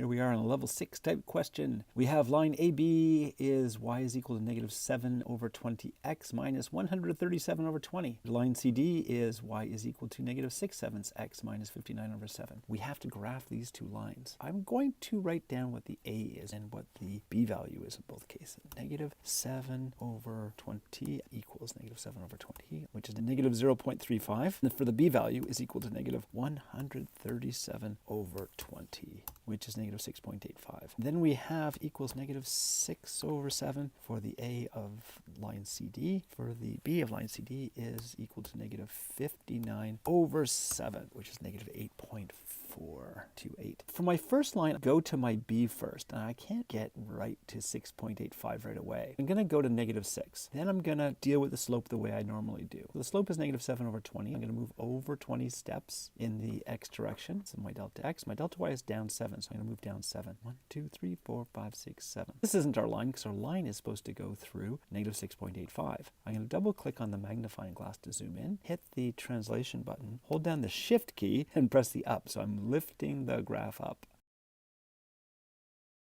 Here we are on a level 6 type question. We have line AB is y is equal to negative 7 over 20x minus 137 over 20. Line CD is y is equal to negative 6/7 x minus 59 over 7. We have to graph these two lines. I'm going to write down what the A is and what the B value is in both cases. Negative 7 over 20 equals negative 7 over 20, which is negative 0.35. And for the B value is equal to negative 137 over 20, which is negative 6.85. Then we have equals negative 6 over 7 for the A of line CD. For the B of line CD is equal to negative 59 over 7, which is negative 8.428. For my first line, go to my B first, and I can't get right to 6.85 right away. I'm going to go to negative 6. Then I'm going to deal with the slope the way I normally do. The slope is negative 7 over 20. I'm going to move over 20 steps in the x direction. So my delta x, my delta y is down 7, so I'm going to move down 7. 1, 2, 3, 4, 5, 6, 7. This isn't our line because our line is supposed to go through negative 6.85. I'm going to double click on the magnifying glass to zoom in, hit the translation button, hold down the shift key, and press the up. So I'm lifting the graph up.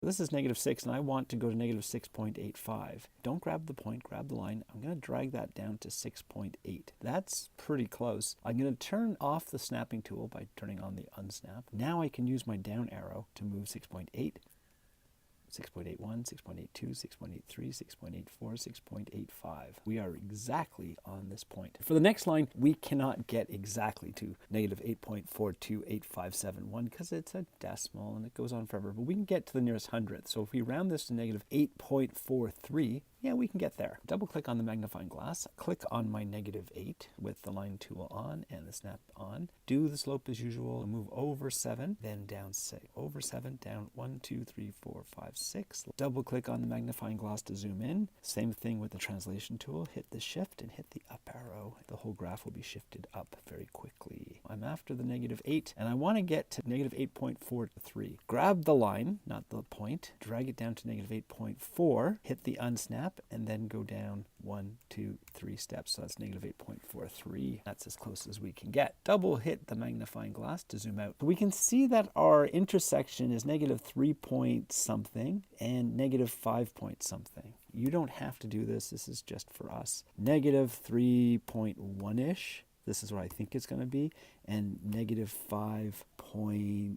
This is negative 6, and I want to go to negative 6.85. Don't grab the point, grab the line. I'm going to drag that down to 6.8. That's pretty close. I'm going to turn off the snapping tool by turning on the unsnap. Now I can use my down arrow to move 6.8, 6.81, 6.82, 6.83, 6.84, 6.85. We are exactly on this point. For the next line, we cannot get exactly to negative 8.428571 because it's a decimal and it goes on forever, but we can get to the nearest hundredth. So if we round this to negative 8.43, yeah, we can get there. Double click on the magnifying glass, click on my negative 8 with the line tool on and the snap on. Do the slope as usual and move over 7, then down 6. Over 7, down 1, 2, 3, 4, 5, 6. Double click on the magnifying glass to zoom in. Same thing with the translation tool. Hit the shift and hit the up arrow. The whole graph will be shifted up very quickly. I'm after the negative 8 and I want to get to negative 8.43. Grab the line, not the point, drag it down to negative 8.4, hit the unsnap, and then go down 1, 2, 3 steps. So that's negative 8.43. That's as close as we can get. Double hit the magnifying glass to zoom out. We can see that our intersection is negative 3 point something and negative 5 point something. You don't have to do this. This is just for us. Negative 3.1-ish. This is what I think it's going to be, and negative 5.7.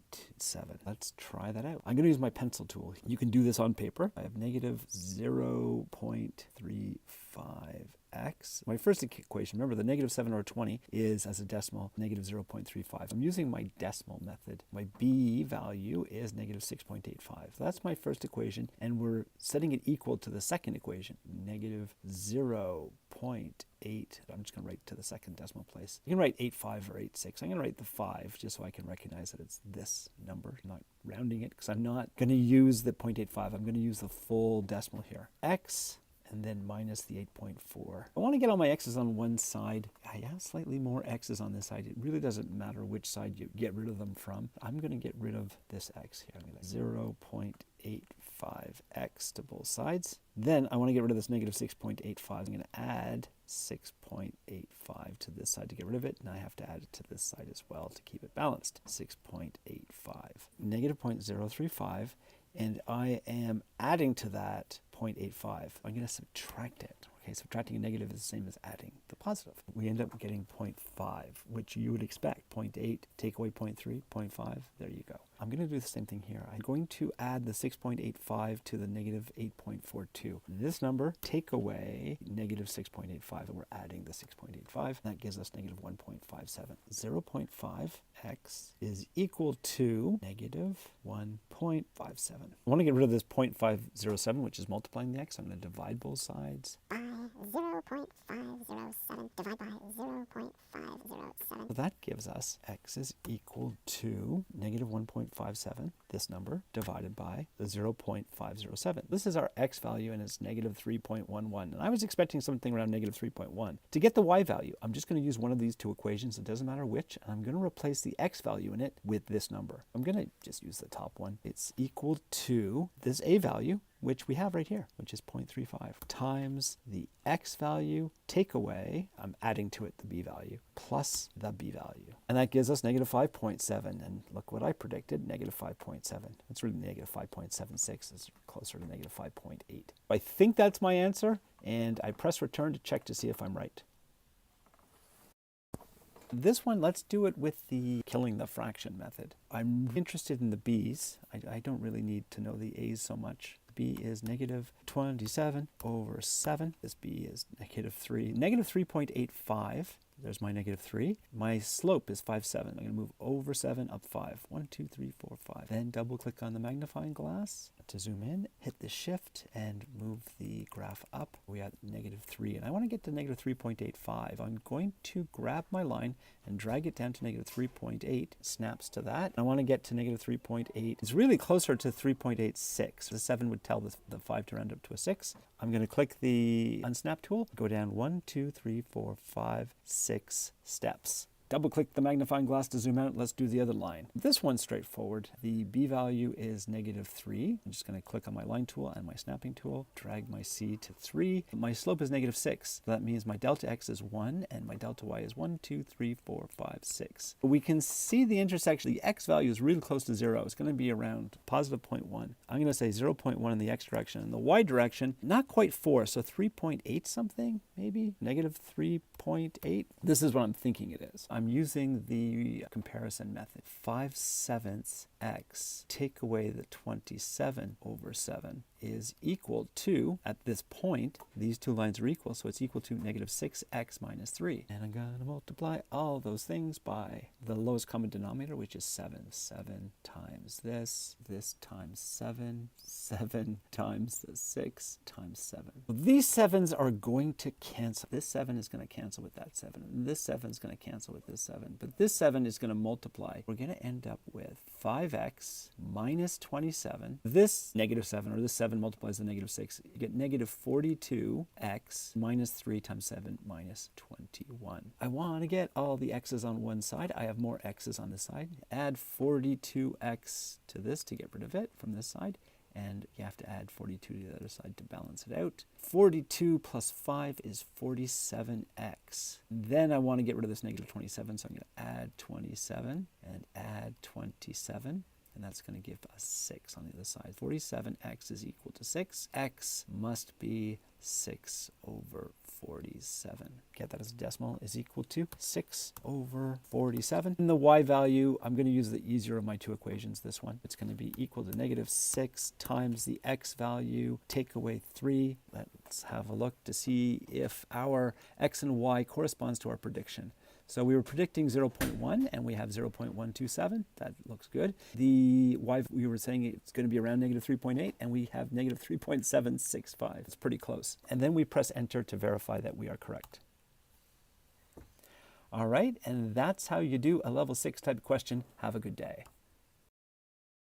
Let's try that out. I'm going to use my pencil tool. You can do this on paper. I have negative 0.35x. My first equation, remember the negative 7 over 20 is as a decimal, negative 0.35. I'm using my decimal method. My B value is negative 6.85. So that's my first equation, and we're setting it equal to the second equation, negative 0.8. I'm just going to write to the second decimal place. You can write 8.5 or 8.6. I'm going to write the 5 just so I can recognize that it's this number. I'm not rounding it because I'm not going to use the 0.85. I'm going to use the full decimal here. X and then minus the 8.4. I want to get all my x's on one side. I have slightly more x's on this side. It really doesn't matter which side you get rid of them from. I'm going to get rid of this x here. I'm going to 0.85x to both sides. Then I want to get rid of this negative 6.85. I'm going to add 6.85 to this side to get rid of it, and I have to add it to this side as well to keep it balanced. 6.85. Negative 0.035, and I am adding to that 0.85. I'm going to subtract it. Okay, subtracting a negative is the same as adding the positive. We end up getting 0.5, which you would expect. 0.8, take away 0.3, 0.5, there you go. I'm going to do the same thing here. I'm going to add the 6.85 to the negative 8.42. This number, take away negative 6.85, and we're adding the 6.85. That gives us negative 1.57. 0.5x is equal to negative 1.57. I want to get rid of this 0.507, which is multiplying the x. I'm going to divide both sides. 0.507 divided by 0.507. So that gives us x is equal to negative 1.57, this number, divided by the 0.507. This is our x value, and it's negative 3.11. And I was expecting something around negative 3.1. To get the y value, I'm just going to use one of these two equations. It doesn't matter which. And I'm going to replace the x value in it with this number. I'm going to just use the top one. It's equal to this a value, which we have right here, which is 0.35, times the x value, take away, I'm adding to it the b value, plus the b-value. And that gives us negative 5.7. And look what I predicted, negative 5.7. It's really negative 5.76. It's closer to negative 5.8. I think that's my answer, and I press return to check to see if I'm right. This one, let's do it with the killing the fraction method. I'm interested in the b's. I don't really need to know the a's so much. B is negative 27 over 7. This b is negative 3. Negative 3.85. There's my negative 3. My slope is 5, 7. I'm going to move over 7, up 5. 1, 2, 3, 4, 5. Then double click on the magnifying glass to zoom in. Hit the shift and move the graph up. We have negative 3. And I want to get to negative 3.85. I'm going to grab my line and drag it down to negative 3.8. Snaps to that. I want to get to negative 3.8. It's really closer to 3.86. The 7 would tell the 5 to round up to a 6. I'm going to click the unsnap tool, go down 1, 2, 3, 4, 5, 6 steps. Double click the magnifying glass to zoom out. Let's do the other line. This one's straightforward. The b value is negative 3. I'm just going to click on my line tool and my snapping tool, drag my c to 3. My slope is negative 6. So that means my delta x is 1 and my delta y is 1, 2, 3, 4, 5, 6. We can see the intersection. The x value is really close to 0. It's going to be around positive 0.1. I'm going to say 0.1 in the x direction. In the y direction, not quite 4, so 3.8 something, maybe? Negative 3.8. This is what I'm thinking it is. I'm using the comparison method. 5/7 x take away the 27 over 7 is equal to, at this point, these two lines are equal, so it's equal to negative 6x minus 3. And I'm going to multiply all those things by the lowest common denominator, which is 7. 7 times this times 7, 7 times the 6 times 7. Well, these 7s are going to cancel. This 7 is going to cancel with that 7. And this 7 is going to cancel with this 7. But this 7 is going to multiply. We're going to end up with 5x minus 27. This negative 7, or this 7 multiplies the negative 6. You get negative 42x minus 3 times 7 minus 21. I want to get all the x's on one side. I have more x's on this side. Add 42x to this to get rid of it from this side. And you have to add 42 to the other side to balance it out. 42 plus 5 is 47x. Then I want to get rid of this negative 27, so I'm going to add 27 and add 27. And that's going to give us 6 on the other side. 47x is equal to 6. X must be 6 over 47. Get that as a decimal, is equal to 6 over 47. And the y value, I'm going to use the easier of my two equations, this one. It's going to be equal to negative 6 times the x value, take away 3. Let's have a look to see if our x and y corresponds to our prediction. So we were predicting 0.1 and we have 0.127. That looks good. The y, we were saying it's going to be around negative 3.8 and we have negative 3.765. It's pretty close. And then we press enter to verify that we are correct. All right, and that's how you do a level 6 type question. Have a good day.